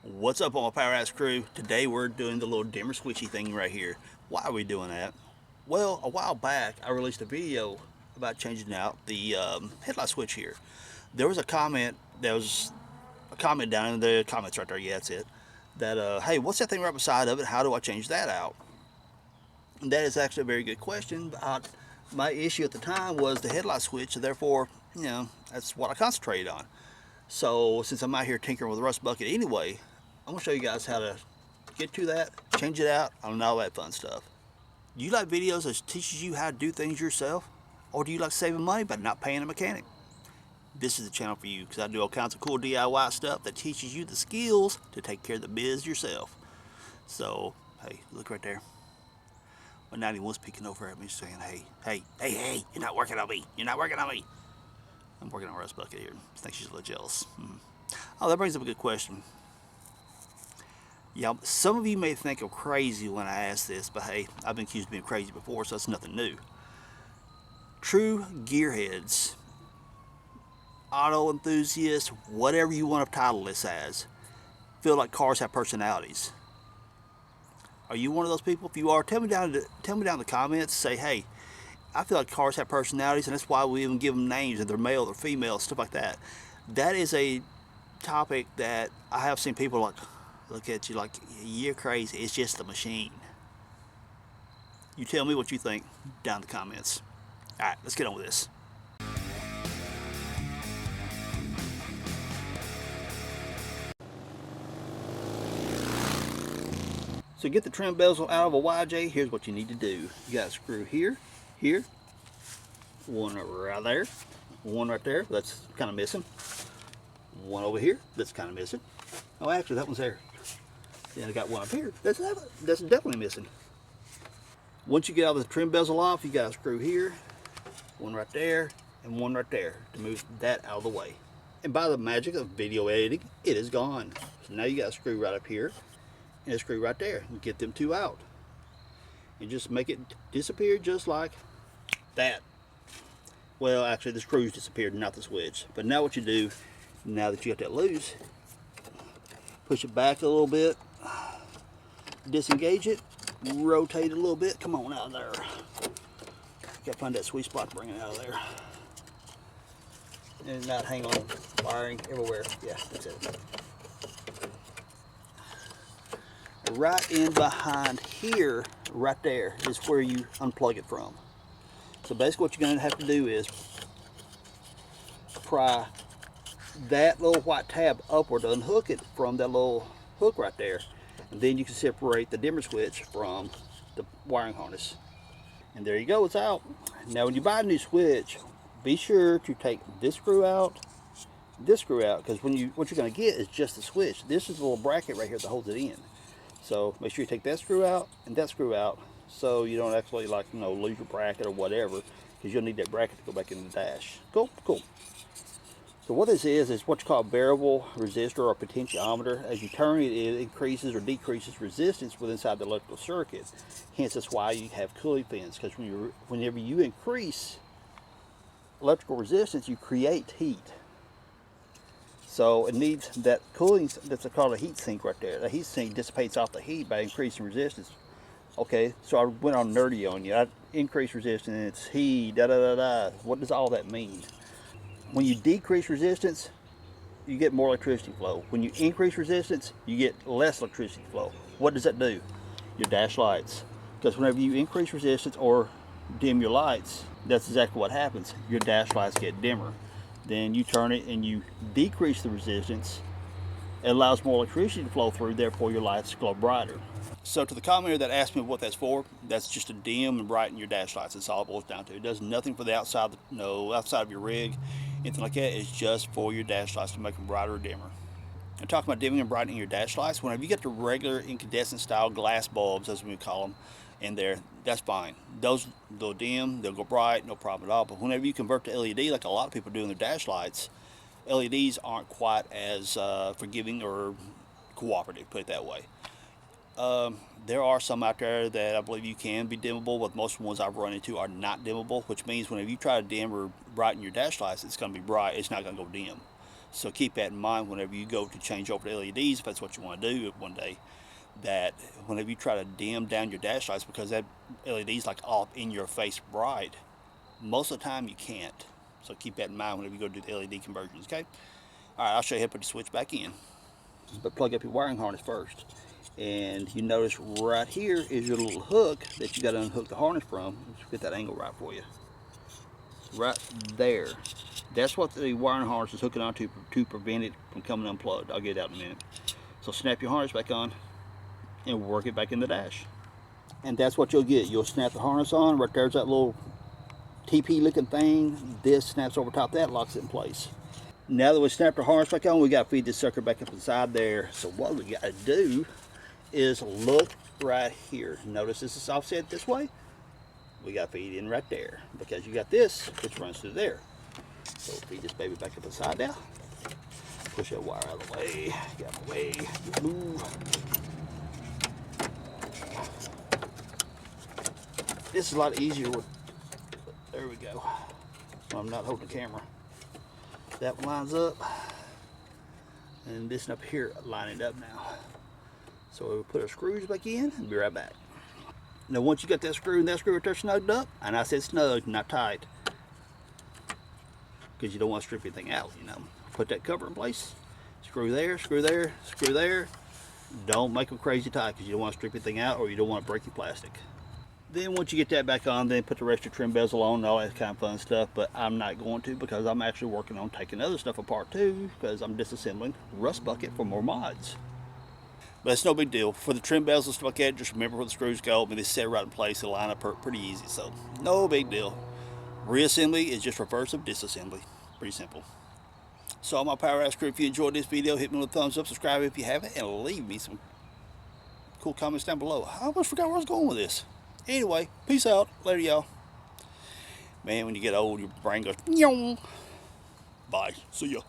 What's up, all my powerhouse crew? Today we're doing the little dimmer switchy thing right here. Why are we doing that? Well, a while back I released a video about changing out the headlight switch here. There was a comment, down in the comments right there, yeah, that's it, that hey, what's that thing right beside of it? How do I change that out? And that is actually a very good question. My issue at the time was the headlight switch, so therefore, that's what I concentrated on. So since I'm out here tinkering with a rust bucket anyway, I'm gonna show you guys how to get to that, change it out, and all that fun stuff. Do you like videos that teaches you how to do things yourself? Or do you like saving money but not paying a mechanic? This is the channel for you, because I do all kinds of cool DIY stuff that teaches you the skills to take care of the biz yourself. So, hey, look right there. My 91's peeking over at me saying, hey, you're not working on me. You're not working on me. I'm working on Rust Bucket here. I think she's a little jealous. Oh, that brings up a good question. Yeah, some of you may think I'm crazy when I ask this, but hey, I've been accused of being crazy before, so that's nothing new. True gearheads, auto enthusiasts, whatever you want to title this as, feel like cars have personalities. Are you one of those people? If you are, tell me down in the comments. Say, hey, I feel like cars have personalities, and that's why we even give them names, and they're male or female, stuff like that. That is a topic that I have seen people like look at you like you're crazy. It's just a machine. You tell me what you think down in the comments. All right, let's get on with this. So get the trim bezel out of a YJ. Here's what you need to do. You got a screw here, one right there, one right there. That's kind of missing. One over here. That's kind of missing. Oh, actually, that one's there. Then I got one up here. That's definitely missing. Once you get all the trim bezel off, you got a screw here, one right there, and one right there to move that out of the way. And by the magic of video editing, it is gone. So now you got a screw right up here and a screw right there. And get them two out. And just make it disappear just like that. Well, actually, the screws disappeared, not the switch. But now what you do, now that you got that loose, push it back a little bit, disengage it, rotate it a little bit. Come on out of there. Gotta find that sweet spot to bring it out of there. And not hang on wiring everywhere. Yeah, that's it. Right in behind here, right there, is where you unplug it from. So basically what you're gonna have to do is pry that little white tab upward to unhook it from that little hook right there. And then you can separate the dimmer switch from the wiring harness. And there you go, it's out. Now when you buy a new switch, be sure to take this screw out, because what you're going to get is just the switch. This is a little bracket right here that holds it in. So make sure you take that screw out and that screw out, so you don't actually lose your bracket or whatever, because you'll need that bracket to go back in the dash. Cool. So what this is what you call a variable resistor or potentiometer. As you turn it, it increases or decreases resistance within inside the electrical circuit. Hence, that's why you have cooling fans, because whenever you increase electrical resistance, you create heat. So it needs that cooling, that's called a heat sink right there. The heat sink dissipates off the heat by increasing resistance. Okay, so I went on nerdy on you. I increase resistance, heat, What does all that mean? When you decrease resistance, you get more electricity flow. When you increase resistance, you get less electricity flow. What does that do? Your dash lights. Because whenever you increase resistance or dim your lights, that's exactly what happens. Your dash lights get dimmer. Then you turn it and you decrease the resistance. It allows more electricity to flow through, therefore your lights glow brighter. So to the commenter that asked me what that's for, that's just to dim and brighten your dash lights. That's all it boils down to. It does nothing for the outside of your rig, anything like that. It's just for your dash lights to make them brighter or dimmer. I'm talking about dimming and brightening your dash lights. Whenever you get the regular incandescent style glass bulbs, as we call them, in there, that's fine. Those, they'll dim, they'll go bright, no problem at all. But whenever you convert to LED, like a lot of people do in their dash lights, LEDs aren't quite as forgiving or cooperative, put it that way. There are some out there that I believe you can be dimmable, but most ones I've run into are not dimmable, which means whenever you try to dim or brighten your dash lights, it's going to be bright. It's not going to go dim. So keep that in mind whenever you go to change over to LEDs, if that's what you want to do one day, that whenever you try to dim down your dash lights, because that LED is like off in your face bright, most of the time you can't. So keep that in mind whenever you go do the LED conversions, okay? All right, I'll show you how to put the switch back in. But plug up your wiring harness first. And you notice right here is your little hook that you got to unhook the harness from. Let's get that angle right for you. Right there. That's what the wiring harness is hooking onto to prevent it from coming unplugged. I'll get it out in a minute. So snap your harness back on and work it back in the dash. And that's what you'll get. You'll snap the harness on. Right there's that little TP looking thing. This snaps over top that, locks it in place. Now that we snapped our harness back on, we got to feed this sucker back up inside there. So what we got to do is look right here. Notice this is offset this way. We got to feed in right there because you got this which runs through there. So feed this baby back up inside now. Push that wire out of the way. Get out of the way. Move. This is a lot easier with. There we go. So I'm not holding the camera. That one lines up, and this up here lining up now. So we'll put our screws back in and be right back. Now once you got that screw and that screw right there snugged up, and I said snug, not tight, because you don't want to strip anything out, you know. Put that cover in place, screw there, screw there, screw there. Don't make them crazy tight because you don't want to strip anything out or you don't want to break your plastic. Then once you get that back on, then put the rest of your trim bezel on and all that kind of fun stuff, but I'm not going to because I'm actually working on taking other stuff apart too because I'm disassembling Rust Bucket for more mods. But it's no big deal. For the trim bezels and stuff like that, just remember where the screws go and they set right in place. It'll line up pretty easy, so no big deal. Reassembly is just reverse of disassembly. Pretty simple. So all my power ass crew, if you enjoyed this video, hit me with a thumbs up, subscribe if you haven't, and leave me some cool comments down below. I almost forgot where I was going with this. Anyway, peace out. Later, y'all. Man, when you get old, your brain goes, bye. See ya.